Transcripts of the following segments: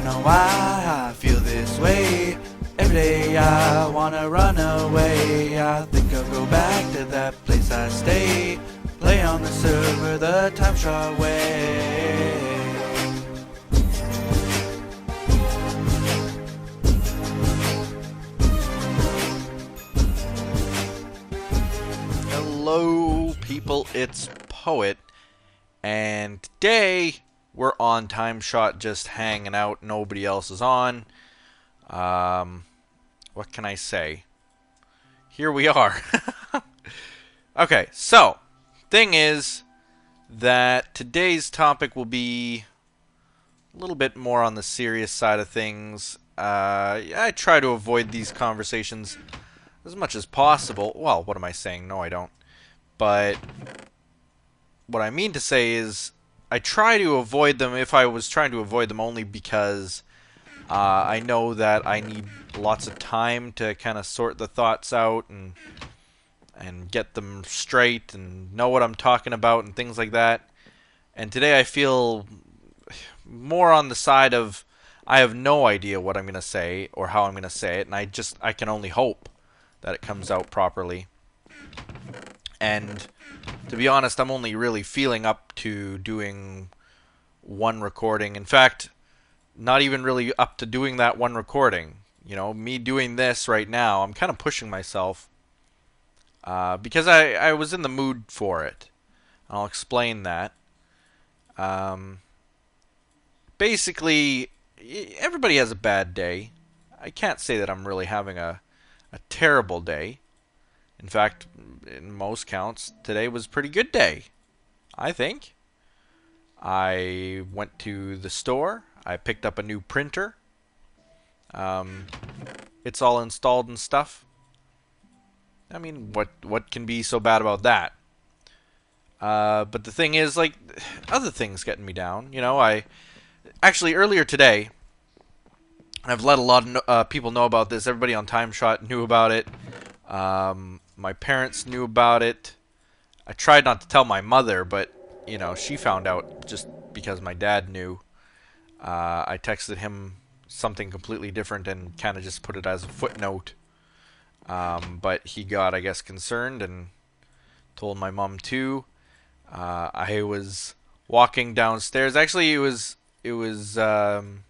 know why I feel this way. Every day I wanna run away. I think I'll go back to that place I stay. Play on the server the TimeShot way. Hello people, it's Poet, and today we're on TimeShot just hanging out, nobody else is on. What can I say? Here we are. Okay, so, thing is that today's topic will be a little bit more on the serious side of things. I try to avoid these conversations as much as possible. Well, what am I saying? No, I don't. But what I mean to say is I try to avoid them if I was trying to avoid them only because I know that I need lots of time to kind of sort the thoughts out and get them straight and know what I'm talking about and things like that. And today I feel more on the side of I have no idea what I'm going to say or how I'm going to say it, and I can only hope that it comes out properly. And to be honest, I'm only really feeling up to doing one recording. In fact, not even really up to doing that one recording. You know, me doing this right now, I'm kind of pushing myself because I was in the mood for it. I'll explain that. Basically, everybody has a bad day. I can't say that I'm really having a terrible day. In fact, in most counts, today was a pretty good day, I think. I went to the store. I picked up a new printer. It's all installed and stuff. I mean, what can be so bad about that? But the thing is, like, other things getting me down. You know, actually earlier today, and I've let a lot of people know about this. Everybody on TimeShot knew about it. My parents knew about it. I tried not to tell my mother, but, you know, she found out just because my dad knew. I texted him something completely different and kind of just put it as a footnote. But he got, I guess, concerned and told my mom too. I was walking downstairs. Actually, I was in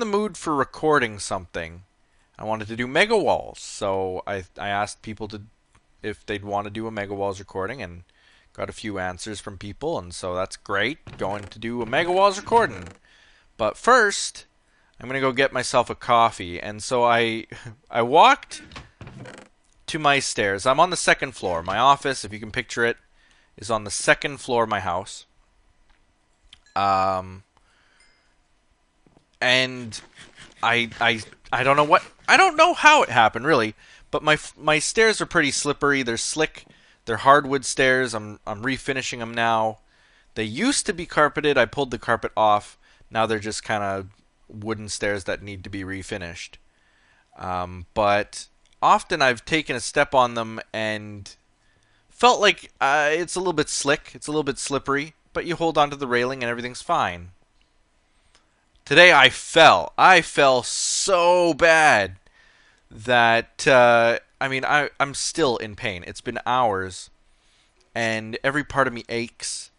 the mood for recording something. I wanted to do Mega Walls, so I asked people if they'd want to do a Mega Walls recording, and got a few answers from people, and so that's great. Going to do a Mega Walls recording. But first, I'm going to go get myself a coffee, and so I walked to my stairs. I'm on the second floor. My office, if you can picture it, is on the second floor of my house. And I don't know how it happened really, but my stairs are pretty slippery. They're slick. They're hardwood stairs. I'm refinishing them now. They used to be carpeted. I pulled the carpet off. Now they're just kind of wooden stairs that need to be refinished. But often I've taken a step on them and felt like it's a little bit slick. It's a little bit slippery, but you hold onto the railing and everything's fine. Today I fell. I fell so bad that, I mean, I'm still in pain. It's been hours, and every part of me aches.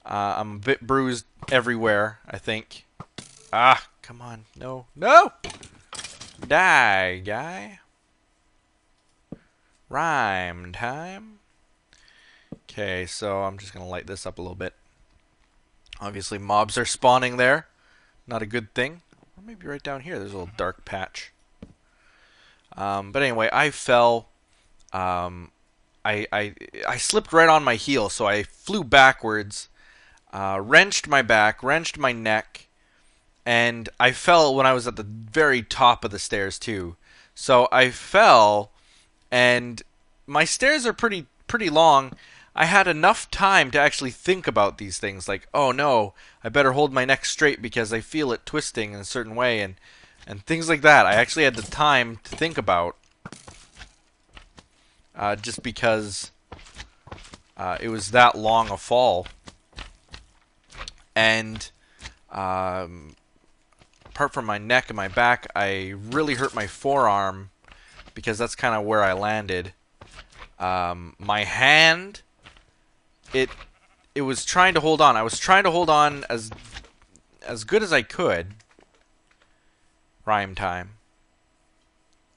I'm a bit bruised everywhere, I think. Ah, come on. No. No! Die, guy. Rhyme time. Okay, so I'm just going to light this up a little bit. Obviously, mobs are spawning there. Not a good thing. Or maybe right down here there's a little dark patch. But anyway, I fell. I slipped right on my heel, so I flew backwards, wrenched my back, wrenched my neck, and I fell when I was at the very top of the stairs too. So I fell, and my stairs are pretty long. I had enough time to actually think about these things, like, oh no, I better hold my neck straight because I feel it twisting in a certain way, and things like that. I actually had the time to think about, just because it was that long a fall. And apart from my neck and my back, I really hurt my forearm because that's kind of where I landed. My hand, it was trying to hold on. I was trying to hold on as good as I could. Rhyme time.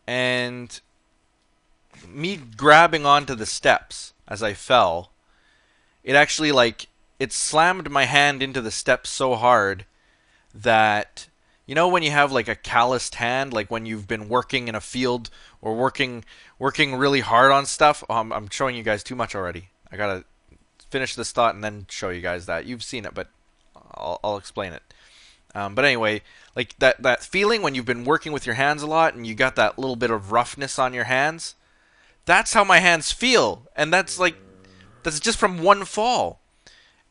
And me grabbing onto the steps as I fell, it actually, like, it slammed my hand into the steps so hard that, you know, when you have like a calloused hand, like when you've been working in a field or working really hard on stuff. I'm showing you guys too much already. I gotta finish this thought and then show you guys that. You've seen it, but I'll explain it. But anyway, like that feeling when you've been working with your hands a lot and you got that little bit of roughness on your hands, that's how my hands feel. And that's just from one fall.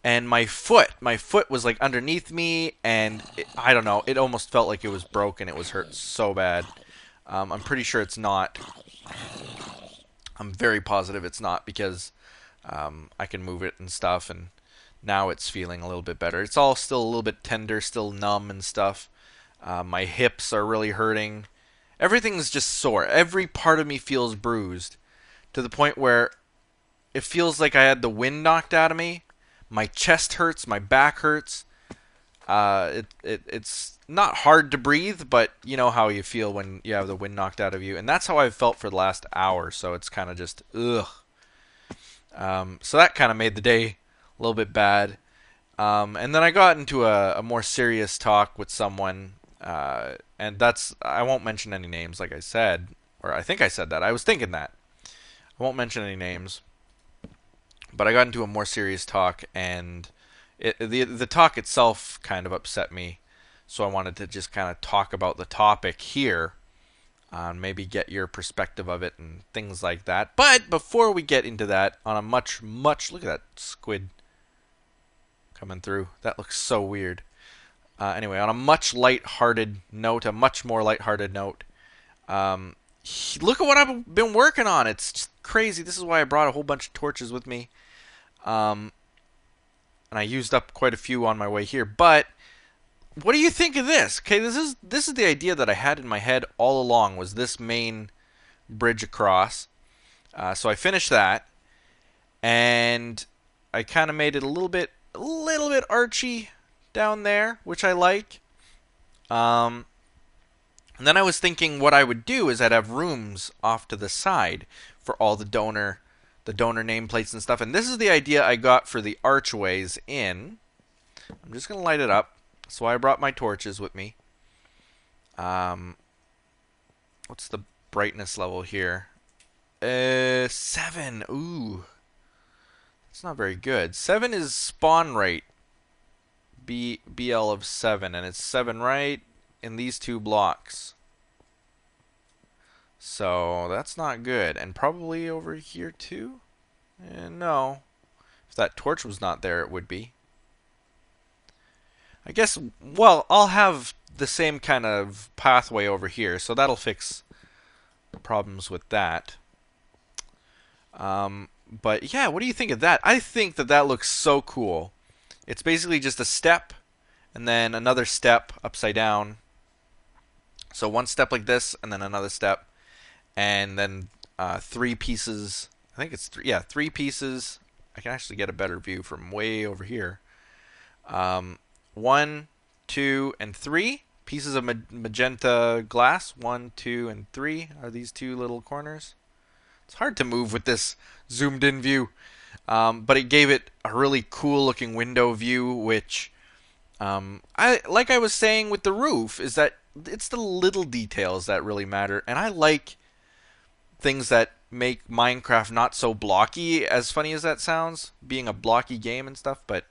And my foot was like underneath me, and I don't know, it almost felt like it was broken. It was hurt so bad. I'm pretty sure it's not. I'm very positive it's not, because I can move it and stuff, and now it's feeling a little bit better. It's all still a little bit tender, still numb and stuff. My hips are really hurting. Everything's just sore. Every part of me feels bruised, to the point where it feels like I had the wind knocked out of me. My chest hurts, my back hurts. It's not hard to breathe, but you know how you feel when you have the wind knocked out of you. And that's how I've felt for the last hour, so it's kind of just, ugh. So that kind of made the day a little bit bad. And then I got into a more serious talk with someone, and I won't mention any names, like I said. Or I think I said that. I was thinking that. I won't mention any names. But I got into a more serious talk, and the talk itself kind of upset me. So I wanted to just kind of talk about the topic here, and maybe get your perspective of it and things like that. But before we get into that, on a much, look at that squid coming through. That looks so weird. Anyway, on a much more lighthearted note, look at what I've been working on. It's just crazy. This is why I brought a whole bunch of torches with me. And I used up quite a few on my way here. But what do you think of this? Okay, this is the idea that I had in my head all along, was this main bridge across. So I finished that, and I kind of made it a little bit archy down there, which I like. And then I was thinking what I would do is I'd have rooms off to the side for all the donor nameplates and stuff. And this is the idea I got for the archways in. I'm just going to light it up. So I brought my torches with me. What's the brightness level here? 7. Ooh. That's not very good. 7 is spawn rate. BL of 7. And it's 7 right in these two blocks. So that's not good. And probably over here too? No. If that torch was not there, it would be. I guess, well, I'll have the same kind of pathway over here, so that'll fix problems with that. But yeah, what do you think of that? I think that looks so cool. It's basically just a step, and then another step upside down. So one step like this, and then another step. And then 3 pieces. I think it's 3 pieces. I can actually get a better view from way over here. 1, 2, and 3 pieces of magenta glass. 1, 2, and 3 are these 2 little corners. It's hard to move with this zoomed in view, but it gave it a really cool looking window view, which like I was saying with the roof, is that it's the little details that really matter. And I like things that make Minecraft not so blocky, as funny as that sounds, being a blocky game and stuff. But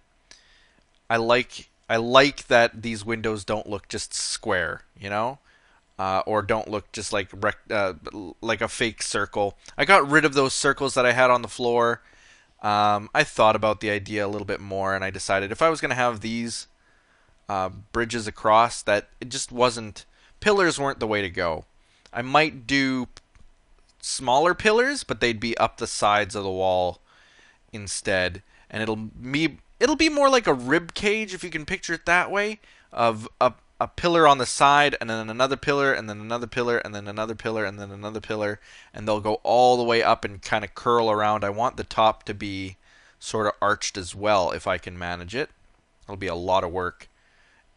I like that these windows don't look just square, you know, or don't look just like a fake circle. I got rid of those circles that I had on the floor. I thought about the idea a little bit more, and I decided if I was going to have these bridges across, that it just wasn't, pillars weren't the way to go. I might do smaller pillars, but they'd be up the sides of the wall instead, and it'll be more like a rib cage, if you can picture it that way, of a pillar on the side, and then another pillar, and then another pillar, and then another pillar, and then another pillar, and they'll go all the way up and kind of curl around. I want the top to be sort of arched as well if I can manage it. It'll be a lot of work,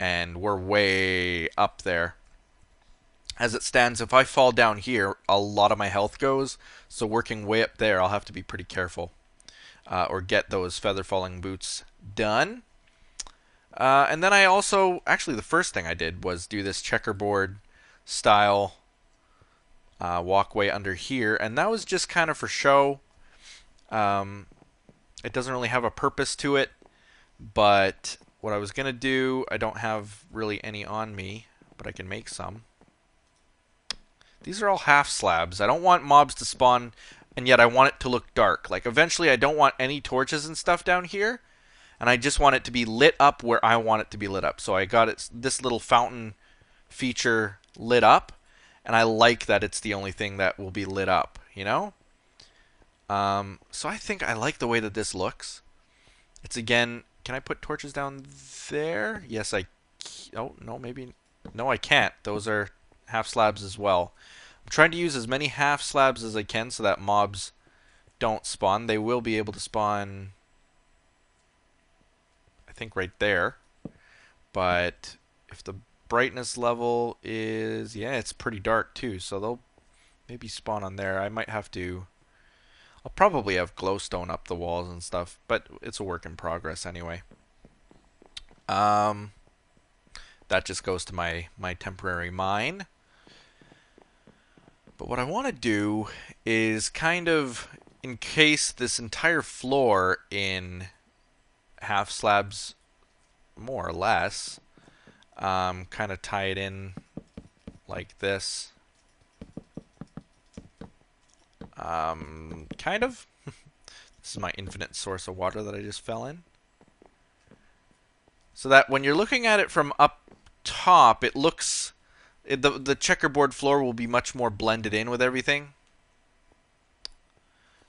and we're way up there. As it stands, if I fall down here, a lot of my health goes, so working way up there, I'll have to be pretty careful, or get those feather falling boots done. And then I also, actually the first thing I did was do this checkerboard style walkway under here, and that was just kind of for show. It doesn't really have a purpose to it, but what I was going to do, I don't have really any on me, but I can make some. These are all half slabs. I don't want mobs to spawn, and yet I want it to look dark. Like, eventually I don't want any torches and stuff down here, and I just want it to be lit up where I want it to be lit up. So I got this little fountain feature lit up, and I like that it's the only thing that will be lit up, you know? So I think I like the way that this looks. It's, again, can I put torches down there? Yes, oh, no, maybe, no, I can't. Those are half slabs as well. I'm trying to use as many half slabs as I can so that mobs don't spawn. They will be able to spawn, I think, right there. But if the brightness level is, yeah, it's pretty dark too, so they'll maybe spawn on there. I might have to, I'll probably have glowstone up the walls and stuff, but it's a work in progress anyway. That just goes to my temporary mine. But what I want to do is kind of encase this entire floor in half slabs, more or less. Kind of tie it in like this. Kind of. This is my infinite source of water that I just fell in. So that when you're looking at it from up top, it looks, the checkerboard floor will be much more blended in with everything.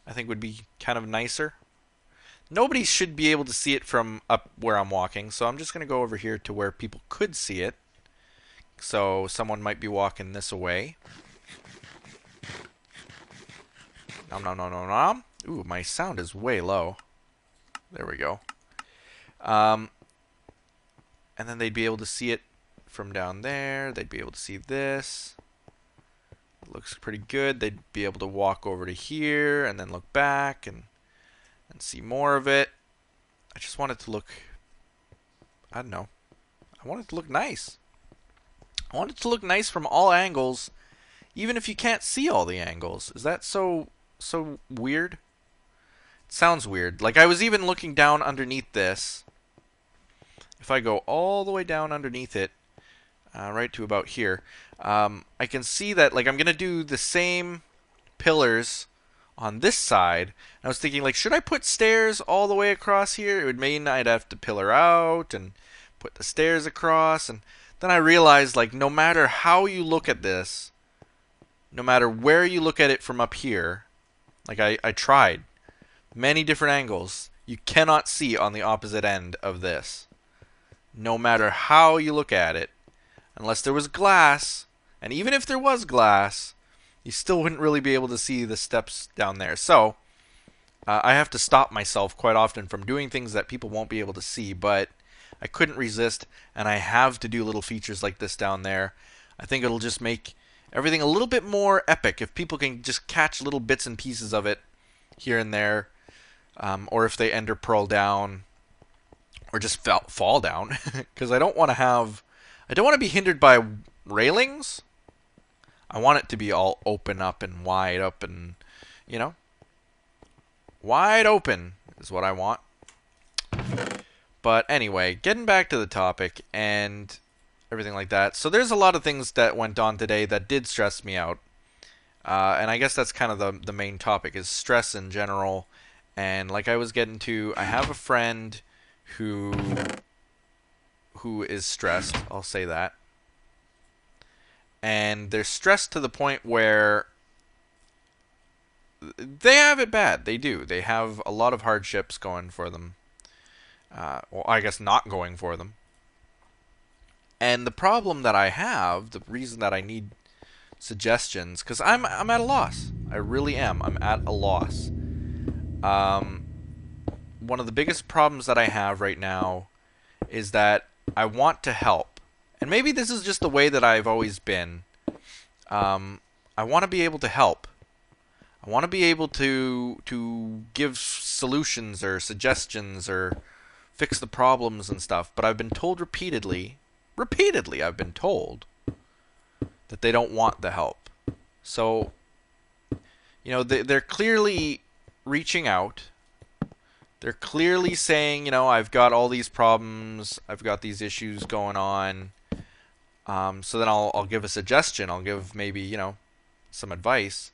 I think would be kind of nicer. Nobody should be able to see it from up where I'm walking, so I'm just going to go over here to where people could see it. So someone might be walking this away. Nom nom nom nom nom. Ooh, my sound is way low. There we go. And then they'd be able to see it from down there. They'd be able to see this. It looks pretty good. They'd be able to walk over to here and then look back and see more of it. I just want it to look, I don't know. I want it to look nice. I want it to look nice from all angles, even if you can't see all the angles. Is that so weird? It sounds weird. Like, I was even looking down underneath this. If I go all the way down underneath it, right to about here, I can see that, like, I'm going to do the same pillars on this side. And I was thinking, like, should I put stairs all the way across here? It would mean I'd have to pillar out and put the stairs across. And then I realized, like, no matter how you look at this, no matter where you look at it from up here, like, I tried many different angles, you cannot see on the opposite end of this. No matter how you look at it, unless there was glass, and even if there was glass, you still wouldn't really be able to see the steps down there. So, I have to stop myself quite often from doing things that people won't be able to see, but I couldn't resist, and I have to do little features like this down there. I think it'll just make everything a little bit more epic if people can just catch little bits and pieces of it here and there, or if they ender pearl down, or just fall down, because I don't want to be hindered by railings. I want it to be all open up and wide up and, you know, wide open is what I want. But anyway, getting back to the topic and everything like that. So there's a lot of things that went on today that did stress me out. And I guess that's kind of the main topic, is stress in general. And like I was getting to, I have a friend who is stressed, I'll say that. And they're stressed to the point where they have it bad. They do. They have a lot of hardships going for them. Well, I guess not going for them. And the problem that I have, the reason that I need suggestions, because I'm at a loss. I really am. I'm at a loss. Um, One of the biggest problems that I have right now is that I want to help. And maybe this is just the way that I've always been. I want to be able to help. I want to be able to give solutions or suggestions or fix the problems and stuff, but I've been told repeatedly I've been told that they don't want the help. So, they're clearly reaching out. They're clearly saying, I've got all these problems, I've got these issues going on. So then I'll give a suggestion. I'll give maybe, some advice.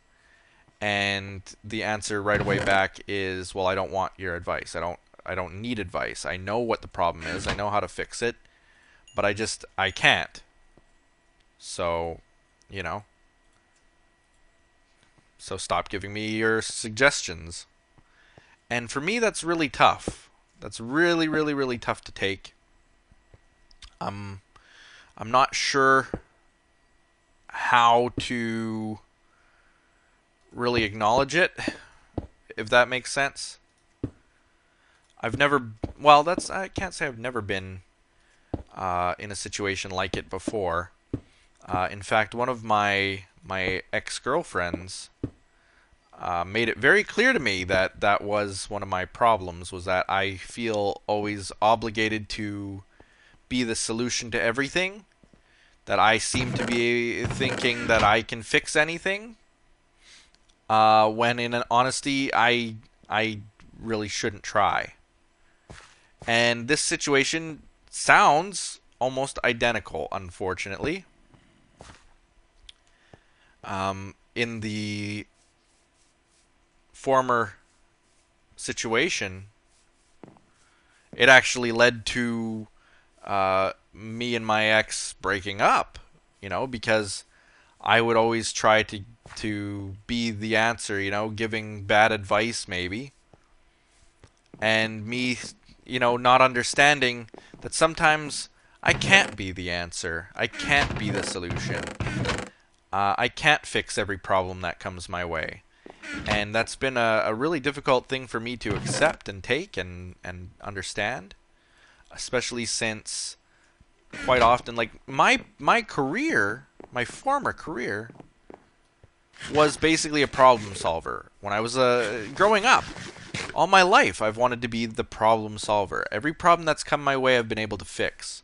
And the answer right away back is, well, I don't want your advice. I don't need advice. I know what the problem is. I know how to fix it, but I can't. So, so stop giving me your suggestions. And for me, that's really tough. That's really, really, really tough to take. I'm not sure how to really acknowledge it, if that makes sense. I can't say I've never been in a situation like it before. In fact, one of my ex-girlfriends made it very clear to me that that was one of my problems, was that I feel always obligated to be the solution to everything, that I seem to be thinking that I can fix anything, when in honesty, I really shouldn't try. And this situation sounds almost identical, unfortunately. In the former situation, it actually led to me and my ex breaking up, because I would always try to be the answer, giving bad advice maybe. And me, not understanding that sometimes I can't be the answer. I can't be the solution. I can't fix every problem that comes my way. And that's been a really difficult thing for me to accept and take and understand. Especially since quite often, like, my career, my former career, was basically a problem solver. When I was growing up, all my life I've wanted to be the problem solver. Every problem that's come my way I've been able to fix.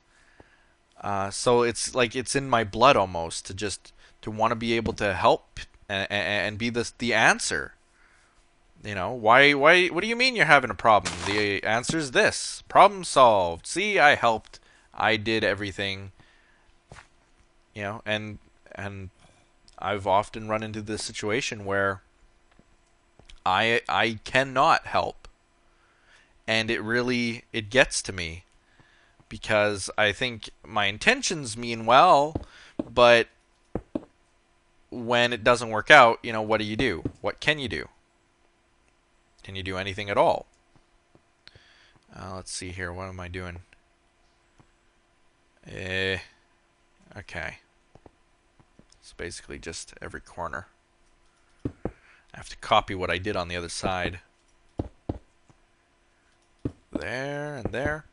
So it's like it's in my blood almost to want to be able to help and be the answer. Why what do you mean you're having a problem? The answer's this. Problem solved. See, I helped. I did everything. And I've often run into this situation where I cannot help. And it gets to me, because I think my intentions mean well, but when it doesn't work out, what do? What can you do? Can you do anything at all? Let's see here. What am I doing? Okay. It's basically just every corner. I have to copy what I did on the other side. There and there.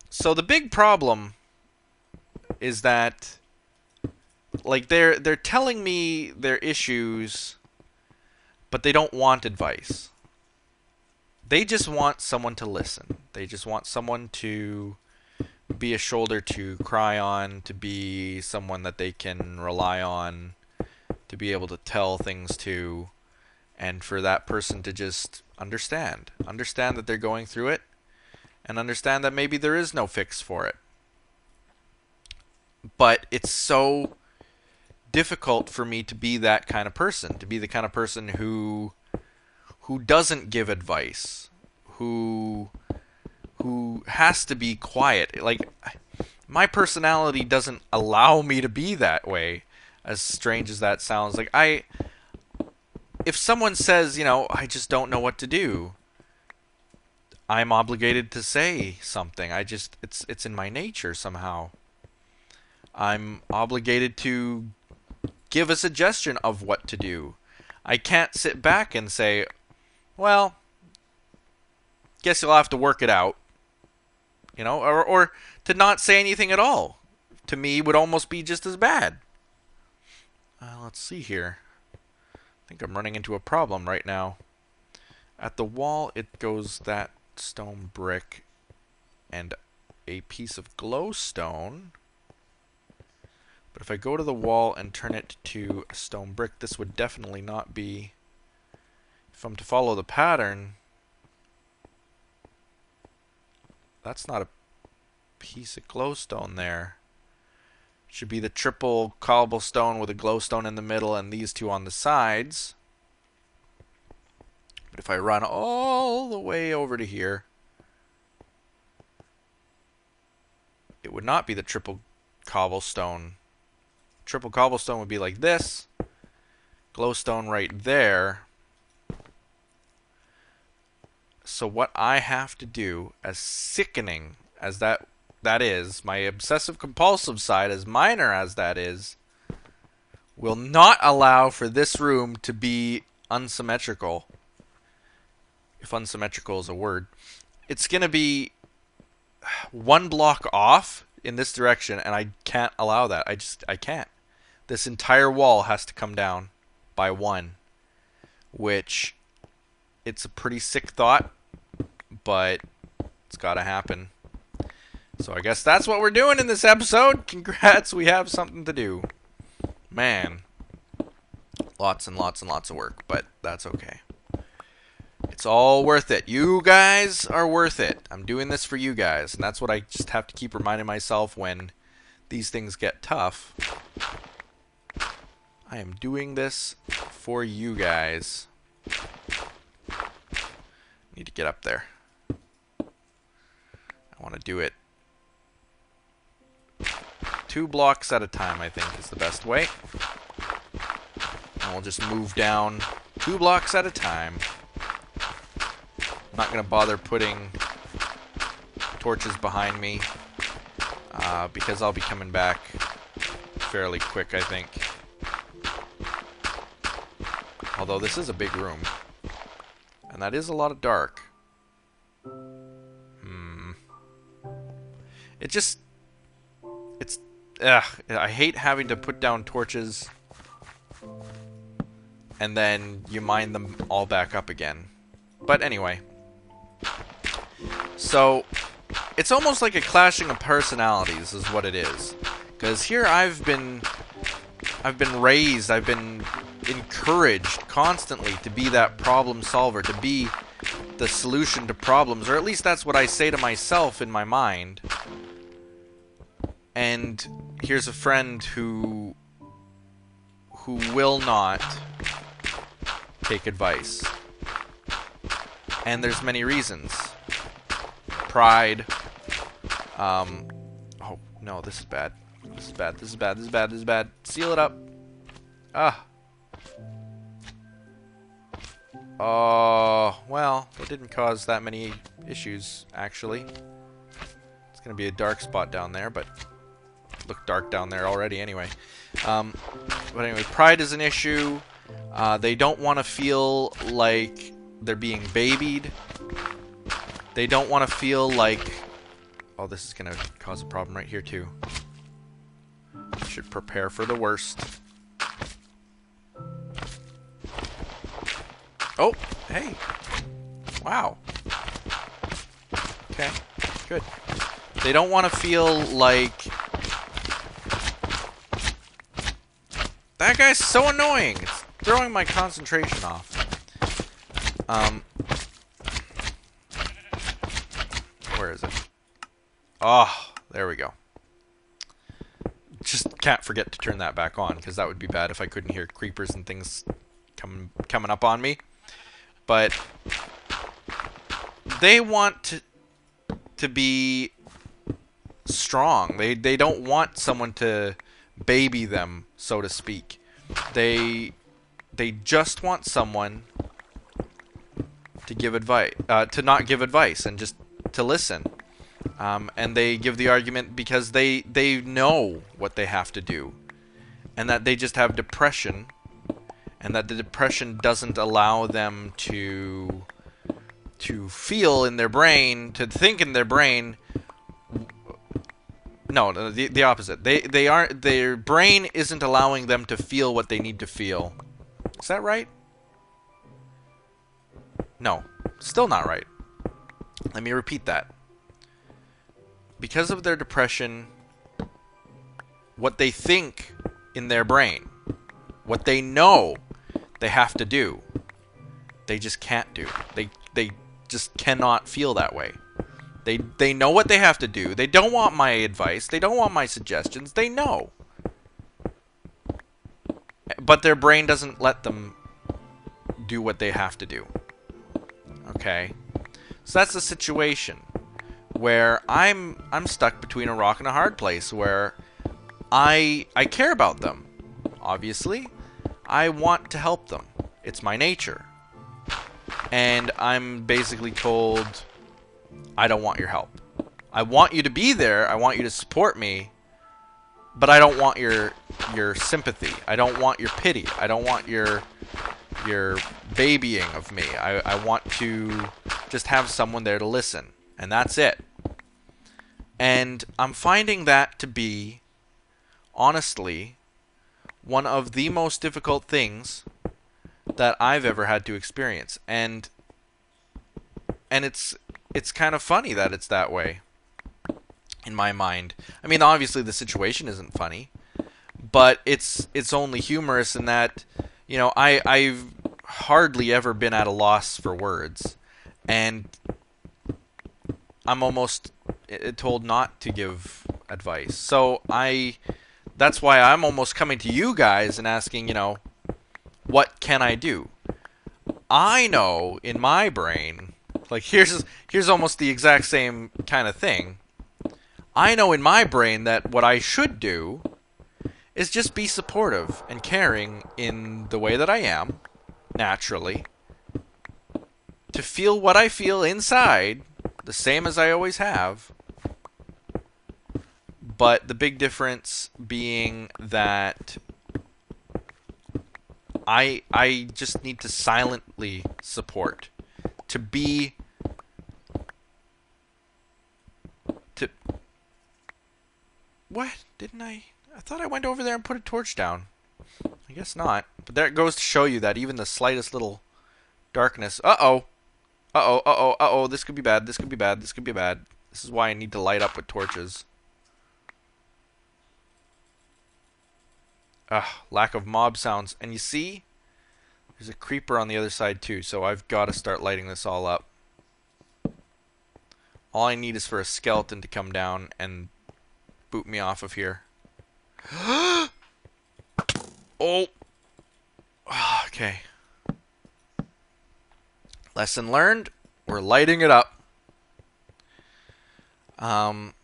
So the big problem is that, like, they're telling me their issues, but they don't want advice. They just want someone to listen. They just want someone to be a shoulder to cry on, to be someone that they can rely on, to be able to tell things to, and for that person to just understand that they're going through it, and understand that maybe there is no fix for it. But it's so difficult for me to be that kind of person, to be the kind of person who doesn't give advice, who has to be quiet. Like, my personality doesn't allow me to be that way, as strange as that sounds. Like, if someone says, I just don't know what to do, I'm obligated to say something. It's in my nature somehow. I'm obligated to give a suggestion of what to do. I can't sit back and say, well, guess you'll have to work it out. You know, or to not say anything at all. To me, would almost be just as bad. Let's see here. I think I'm running into a problem right now. At the wall, it goes that stone brick and a piece of glowstone. But if I go to the wall and turn it to a stone brick, this would definitely not be... If I'm to follow the pattern, that's not a piece of glowstone there. It should be the triple cobblestone with a glowstone in the middle and these two on the sides. But if I run all the way over to here, it would not be the triple cobblestone. Triple cobblestone would be like this. Glowstone right there. So what I have to do, as sickening as that is, my obsessive compulsive side, as minor as that is, will not allow for this room to be unsymmetrical. If unsymmetrical is a word. It's going to be one block off in this direction, and I can't allow that. I can't. This entire wall has to come down by one, which it's a pretty sick thought, but it's got to happen. So I guess that's what we're doing in this episode. Congrats, we have something to do. Man. Lots and lots and lots of work, but that's okay. It's all worth it. You guys are worth it. I'm doing this for you guys, and that's what I just have to keep reminding myself when these things get tough. I am doing this for you guys. Need to get up there. I want to do it 2 blocks at a time, I think, is the best way. And we'll just move down 2 blocks at a time. I'm not going to bother putting torches behind me because I'll be coming back fairly quick, I think. Although this is a big room. And that is a lot of dark. It just... It's... I hate having to put down torches and then you mine them all back up again. But anyway. So, it's almost like a clashing of personalities is what it is. Because here I've been raised, I've been encouraged constantly to be that problem solver, to be the solution to problems, or at least that's what I say to myself in my mind. And here's a friend who will not take advice. And there's many reasons. Pride. Oh, no, this is bad. This is bad, this is bad, this is bad, this is bad. Seal it up. Oh, well, it didn't cause that many issues, actually. It's going to be a dark spot down there, but it looked dark down there already anyway. But anyway, pride is an issue. They don't want to feel like they're being babied. They don't want to feel like... Oh, this is going to cause a problem right here, too. Should prepare for the worst. Oh, hey. Wow. Okay, good. They don't want to feel like... That guy's so annoying. It's throwing my concentration off. Where is it? Oh, there we go. Just can't forget to turn that back on, because that would be bad if I couldn't hear creepers and things coming up on me. But they want to be strong. They don't want someone to baby them, so to speak. They just want someone to give advice, to not give advice and just to listen. And they give the argument because they know what they have to do, and that they just have depression, and that the depression doesn't allow them to feel in their brain, to think in their brain. No, the opposite. They aren't. Their brain isn't allowing them to feel what they need to feel. Is that right? No, still not right. Let me repeat that. Because of their depression, what they think in their brain, what they know they have to do, they just can't do. They just cannot feel that way. They know what they have to do. They don't want my advice. They don't want my suggestions. They know. But their brain doesn't let them do what they have to do. Okay? So that's the situation where I'm stuck between a rock and a hard place, where I care about them. Obviously, I want to help them. It's my nature. And I'm basically told, I don't want your help. I want you to be there. I want you to support me. But I don't want your sympathy. I don't want your pity. I don't want your babying of me. I want to just have someone there to listen. And that's it. And I'm finding that to be, honestly, one of the most difficult things that I've ever had to experience. And it's kind of funny that it's that way in my mind. I mean, obviously the situation isn't funny, but it's only humorous in that, you know, I've hardly ever been at a loss for words, and I'm almost told not to give advice. So that's why I'm almost coming to you guys and asking, you know, what can I do? I know in my brain, like here's almost the exact same kind of thing. I know in my brain that what I should do is just be supportive and caring in the way that I am, naturally, to feel what I feel inside, the same as I always have. But the big difference being that I just need to silently support, to be, to, what? Didn't I thought I went over there and put a torch down. I guess not. But there it goes to show you that even the slightest little darkness, uh-oh, this could be bad, this could be bad, this could be bad. This is why I need to light up with torches. Lack of mob sounds. And you see, there's a creeper on the other side too, so I've got to start lighting this all up. All I need is for a skeleton to come down and boot me off of here. Oh! Okay. Lesson learned. We're lighting it up. But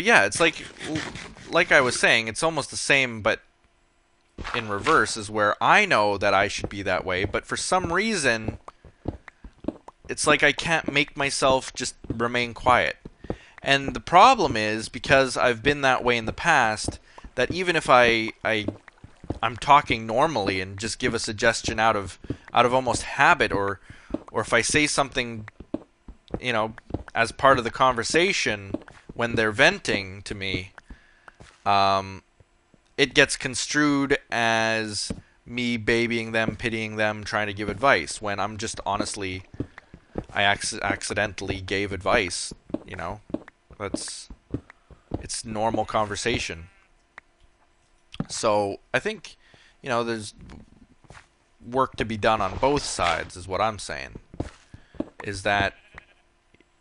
yeah, it's like I was saying, it's almost the same, but in reverse, is where I know that I should be that way, but for some reason, it's like I can't make myself just remain quiet. And the problem is, because I've been that way in the past, that even if I'm talking normally and just give a suggestion out of almost habit, or if I say something, you know, as part of the conversation when they're venting to me, it gets construed as me babying them, pitying them, trying to give advice, when I'm just honestly, I accidentally gave advice, you know. It's normal conversation. So I think, you know, there's work to be done on both sides, is what I'm saying. Is that,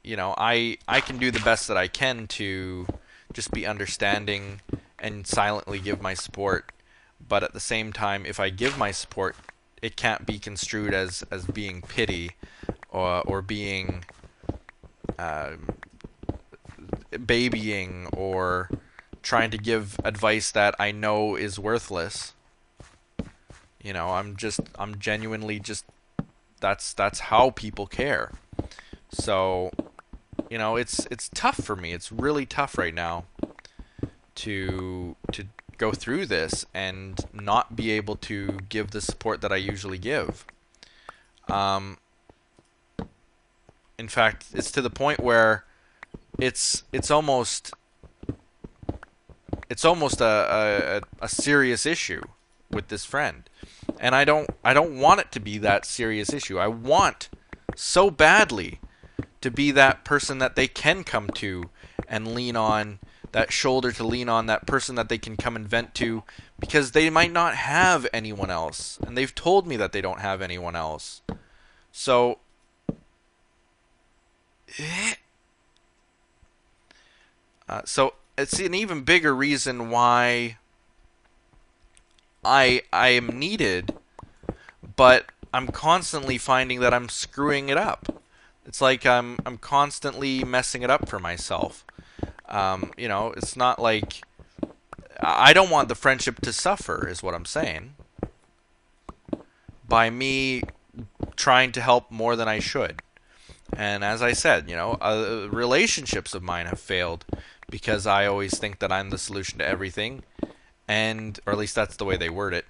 you know, I can do the best that I can to just be understanding and silently give my support, but at the same time, if I give my support, it can't be construed as being pity or being babying or trying to give advice that I know is worthless. You know, I'm genuinely just that's how people care. So, you know, it's tough for me. It's really tough right now to go through this and not be able to give the support that I usually give. In fact, it's to the point where it's almost a serious issue with this friend, and I don't want it to be that serious issue. I want so badly to be that person that they can come to and lean on, that shoulder to lean on, that person that they can come and vent to, because they might not have anyone else, and they've told me that they don't have anyone else. So so it's an even bigger reason why I am needed, but I'm constantly finding that I'm screwing it up. It's like I'm constantly messing it up for myself. You know, it's not like I don't want the friendship to suffer, is what I'm saying, by me trying to help more than I should. And as I said, you know, relationships of mine have failed because I always think that I'm the solution to everything, and or at least that's the way they word it.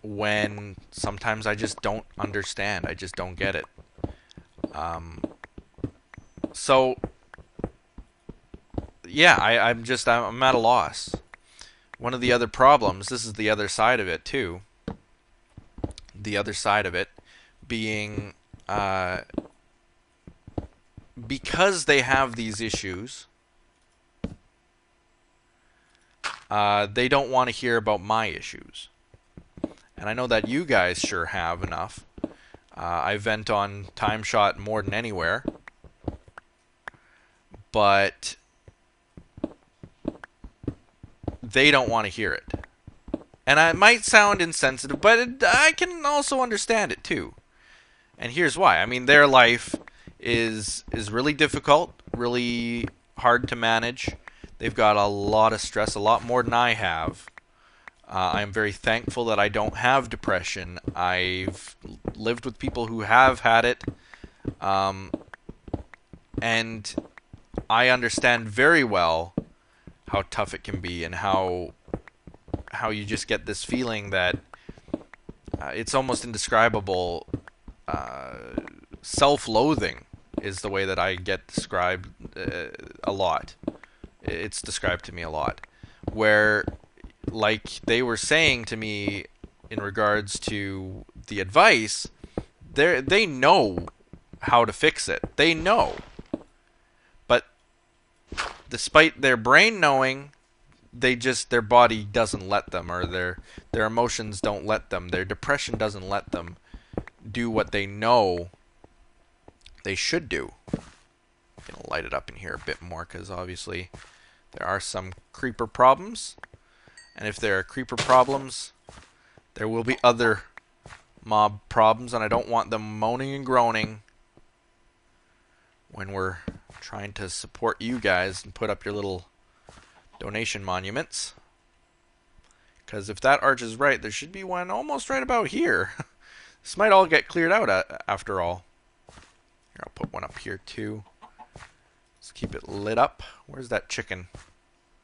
When sometimes I just don't understand, I just don't get it. So yeah, I'm at a loss. One of the other problems, this is the other side of it too. The other side of it being because they have these issues, they don't want to hear about my issues. And I know that you guys sure have enough. I vent on TimeShot more than anywhere. But they don't want to hear it. And it might sound insensitive, but I can also understand it too. And here's why. I mean, their life is really difficult, really hard to manage. They've got a lot of stress, a lot more than I have. I'm very thankful that I don't have depression. I've lived with people who have had it. And I understand very well how tough it can be, and how you just get this feeling that it's almost indescribable. Self-loathing is the way that I get described a lot. It's described to me a lot, where, like they were saying to me in regards to the advice, they know how to fix it. They know. But despite their brain knowing, their body doesn't let them, or their emotions don't let them, their depression doesn't let them do what they know they should do. I'm gonna light it up in here a bit more, because obviously there are some creeper problems, and if there are creeper problems, there will be other mob problems, and I don't want them moaning and groaning when we're trying to support you guys and put up your little donation monuments. Because if that arch is right, there should be one almost right about here. This might all get cleared out after all. Here, I'll put one up here too. Let's keep it lit up. Where's that chicken?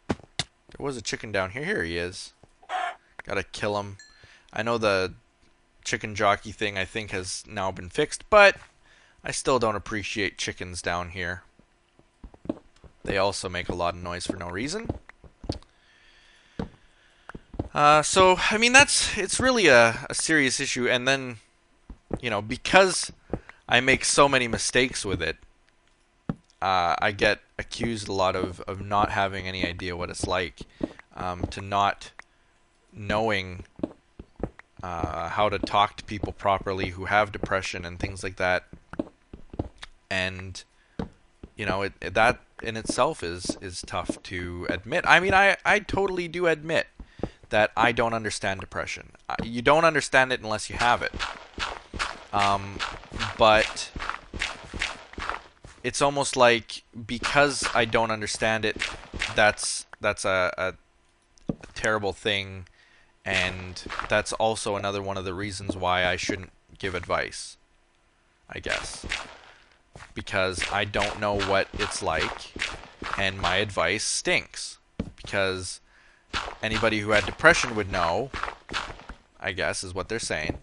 There was a chicken down here. Here he is. Gotta kill him. I know the chicken jockey thing, I think, has now been fixed, but I still don't appreciate chickens down here. They also make a lot of noise for no reason. So, I mean, it's really a serious issue, and then, you know, because I make so many mistakes with it, I get accused a lot of not having any idea what it's like, to not knowing how to talk to people properly who have depression and things like that. And, you know, that in itself is tough to admit. I mean, I totally do admit that I don't understand depression. You don't understand it unless you have it. But it's almost like, because I don't understand it, that's a terrible thing, and that's also another one of the reasons why I shouldn't give advice, I guess, because I don't know what it's like, and my advice stinks, because anybody who had depression would know, I guess is what they're saying,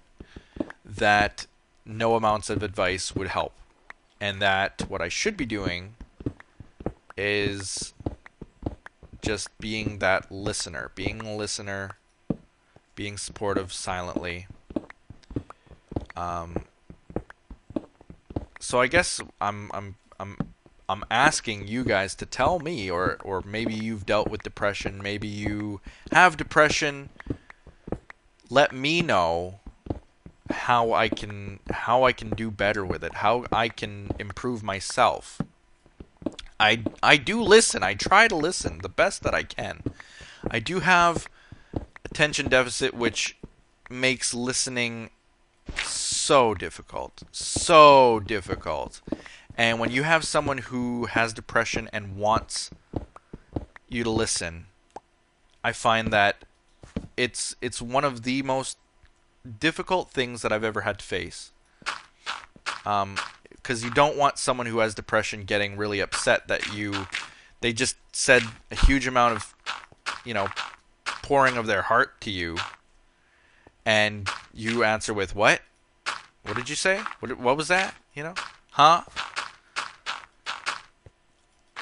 that no amounts of advice would help, and that what I should be doing is just being that listener, being a listener, being supportive silently. So I guess I'm asking you guys to tell me, or maybe you've dealt with depression, maybe you have depression. Let me know how I can do better with it, how I can improve myself. I do listen. I try to listen the best that I can. I do have attention deficit, which makes listening so difficult. So difficult. And when you have someone who has depression and wants you to listen, I find that it's one of the most difficult things that I've ever had to face. Because you don't want someone who has depression getting really upset that they just said a huge amount of, pouring of their heart to you, and you answer with, what? What did you say? What was that? Huh?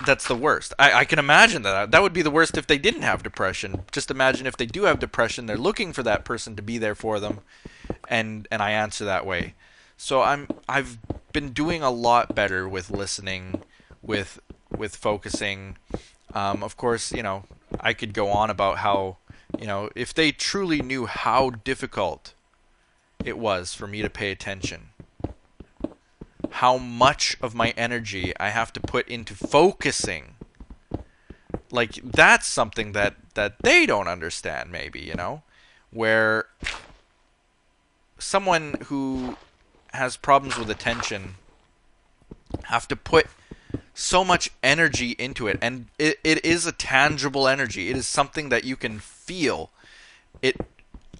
That's the worst. I can imagine that. That would be the worst if they didn't have depression. Just imagine if they do have depression, they're looking for that person to be there for them, and I answer that way. So I've been doing a lot better with listening, with focusing. Of course, I could go on about how, if they truly knew how difficult it was for me to pay attention, how much of my energy I have to put into focusing, like that's something that they don't understand, maybe, where someone who has problems with attention have to put so much energy into it, and it is a tangible energy. It is something that you can feel. It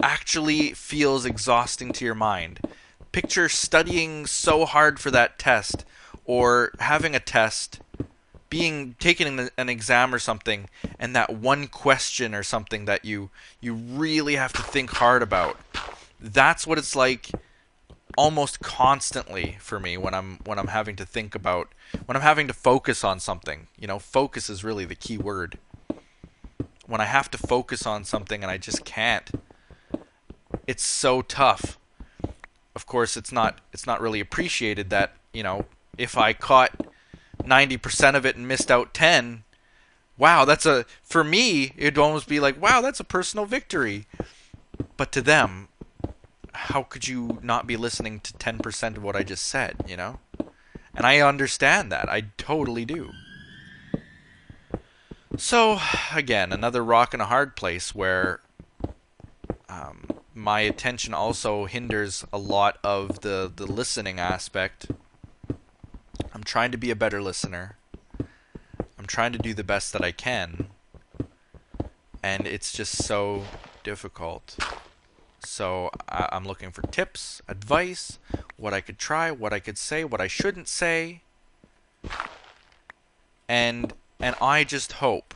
actually feels exhausting to your mind. Picture studying so hard for that test, or having a test, taking an exam or something, and that one question or something that you really have to think hard about. That's what it's like almost constantly for me when I'm having to think about, when I'm having to focus on something. Focus is really the key word. When I have to focus on something and I just can't, it's so tough. Of course, it's not really appreciated that, if I caught 90% of it and missed out 10, wow, for me, it'd almost be like, wow, that's a personal victory. But to them, how could you not be listening to 10% of what I just said, And I understand that. I totally do. So, again, another rock in a hard place where my attention also hinders a lot of the listening aspect. I'm trying to be a better listener. I'm trying to do the best that I can. And it's just so difficult. So I'm looking for tips, advice, what I could try, what I could say, what I shouldn't say. And I just hope,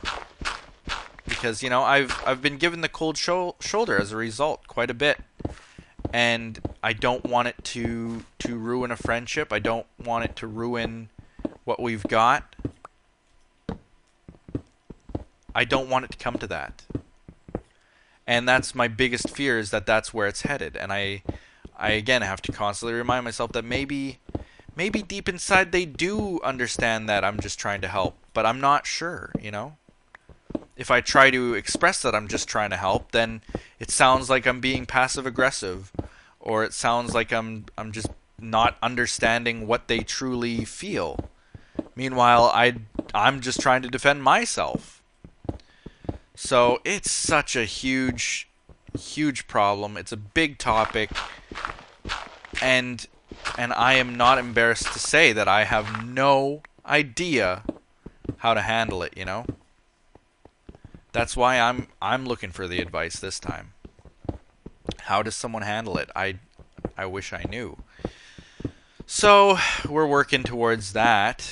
because I've been given the cold shoulder as a result quite a bit, and I don't want it to ruin a friendship. I don't want it to ruin what we've got. I don't want it to come to that. And that's my biggest fear, is that that's where it's headed. And I again have to constantly remind myself that maybe deep inside they do understand that I'm just trying to help, but I'm not sure, If I try to express that I'm just trying to help, then it sounds like I'm being passive aggressive, or it sounds like I'm just not understanding what they truly feel. Meanwhile, I'm just trying to defend myself. So it's such a huge problem. It's a big topic, and I am not embarrassed to say that I have no idea how to handle it, That's why I'm looking for the advice this time. How does someone handle it? I I wish I knew. So we're working towards that.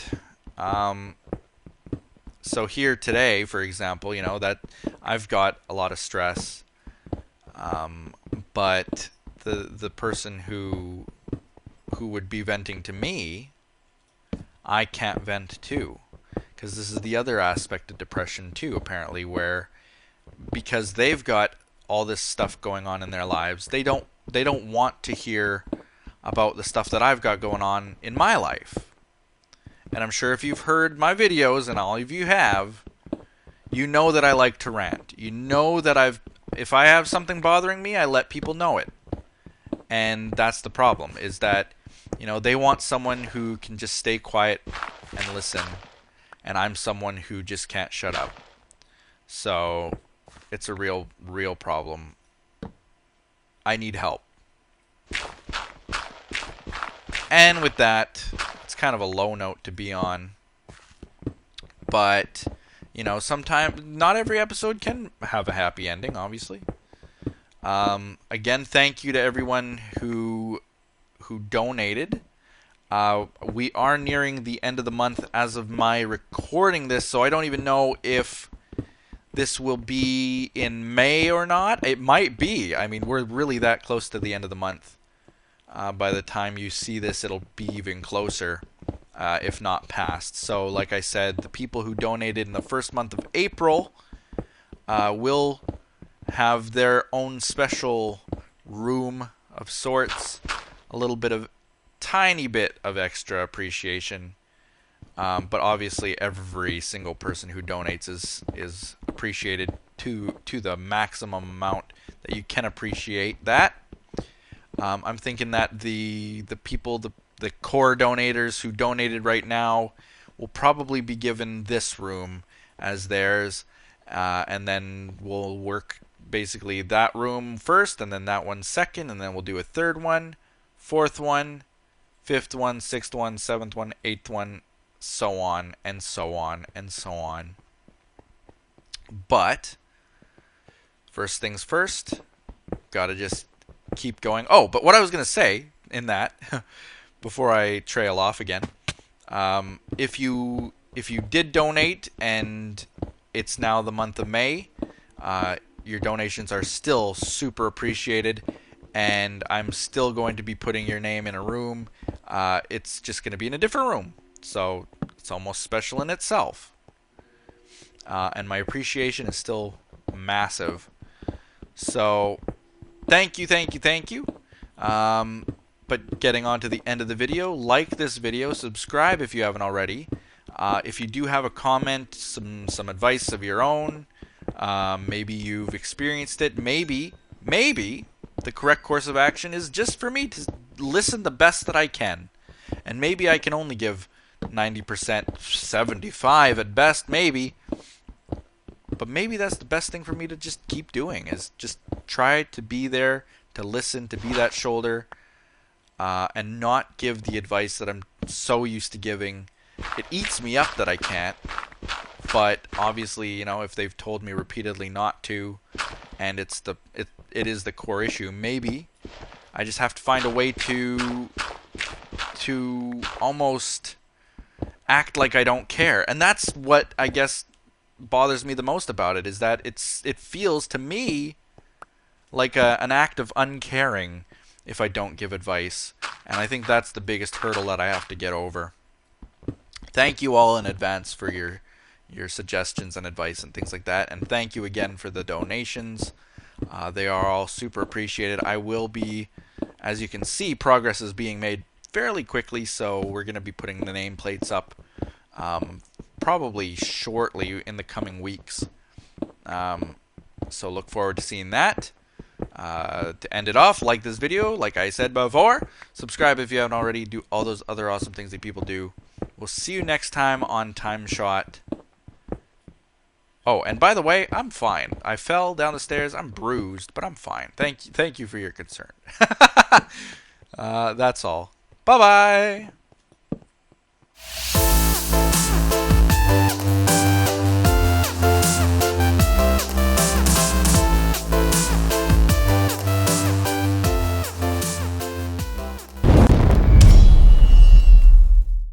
So here today, for example, you know, that I've got a lot of stress, but the person who would be venting to me, I can't vent to, because this is the other aspect of depression too, apparently, where because they've got all this stuff going on in their lives, they don't want to hear about the stuff that I've got going on in my life. And I'm sure if you've heard my videos, and all of you have, you know that I like to rant. You know that if I have something bothering me, I let people know it. And that's the problem, is that, you know, they want someone who can just stay quiet and listen, and I'm someone who just can't shut up. So it's a real problem. I need help. And with that, it's kind of a low note to be on. But, you know, sometimes not every episode can have a happy ending, obviously. Again, thank you to everyone who donated. We are nearing the end of the month as of my recording this, so I don't even know if this will be in May or not. It might be. I mean, we're really that close to the end of the month. By the time you see this, it'll be even closer, if not past. So, like I said, the people who donated in the first month of April will have their own special room of sorts, a little bit of tiny bit of extra appreciation. But obviously, every single person who donates is appreciated to the maximum amount that you can appreciate that. I'm thinking that the people, the core donators who donated right now, will probably be given this room as theirs, and then we'll work basically that room first, and then that one second, and then we'll do a third one, fourth one, fifth one, sixth one, seventh one, eighth one, so on and so on and so on. But first things first, gotta just keep going. Oh, but what I was gonna say in that, before I trail off again, if you did donate and it's now the month of May, your donations are still super appreciated, and I'm still going to be putting your name in a room. It's just going to be in a different room, so it's almost special in itself. And my appreciation is still massive. So thank you. But getting on to the end of the video, like this video, subscribe if you haven't already. If you do have a comment, some advice of your own, maybe you've experienced it, maybe the correct course of action is just for me to listen the best that I can. And maybe I can only give 90%, 75 at best, maybe. But maybe that's the best thing for me to just keep doing, is just try to be there, to listen, to be that shoulder, and not give the advice that I'm so used to giving. It eats me up that I can't, but obviously, you know, if they've told me repeatedly not to, and it is the core issue, maybe I just have to find a way to almost act like I don't care. And that's what I guess bothers me the most about it, is that it feels to me like an act of uncaring if I don't give advice. And I think that's the biggest hurdle that I have to get over. Thank you all in advance for your suggestions and advice and things like that. And thank you again for the donations. They are all super appreciated. I will be, as you can see, progress is being made fairly quickly, so we're going to be putting the nameplates up probably shortly in the coming weeks. So look forward to seeing that. To end it off, like this video, like I said before. Subscribe if you haven't already. Do all those other awesome things that people do. We'll see you next time on TimeShot. Oh, and by the way, I'm fine. I fell down the stairs. I'm bruised, but I'm fine. Thank you for your concern. That's all. Bye-bye.